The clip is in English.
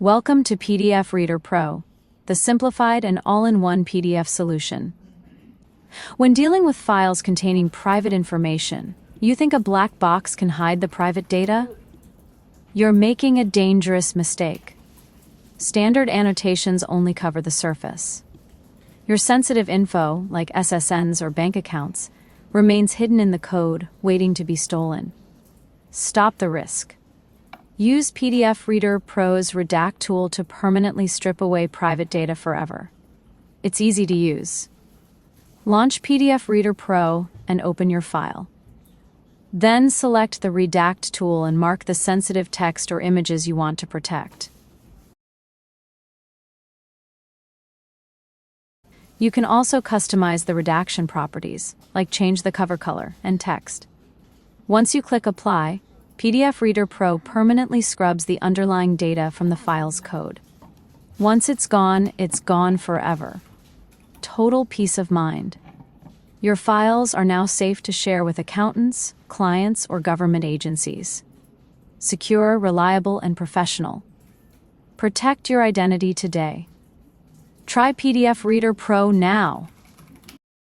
Welcome to PDF Reader Pro, the simplified and all-in-one PDF solution. When dealing with files containing private information, you think a black box can hide the private data? You're making a dangerous mistake. Standard annotations only cover the surface. Your sensitive info, like SSNs or bank accounts, remains hidden in the code, waiting to be stolen. Stop the risk. Use PDF Reader Pro's Redact Tool to permanently strip away private data forever. It's easy to use. Launch PDF Reader Pro and open your file. Then select the Redact tool and mark the sensitive text or images you want to protect. You can also customize the redaction properties, like change the cover color and text. Once you click Apply, PDF Reader Pro permanently scrubs the underlying data from the file's code. Once it's gone forever. Total peace of mind. Your files are now safe to share with accountants, clients, or government agencies. Secure, reliable, and professional. Protect your identity today. Try PDF Reader Pro now.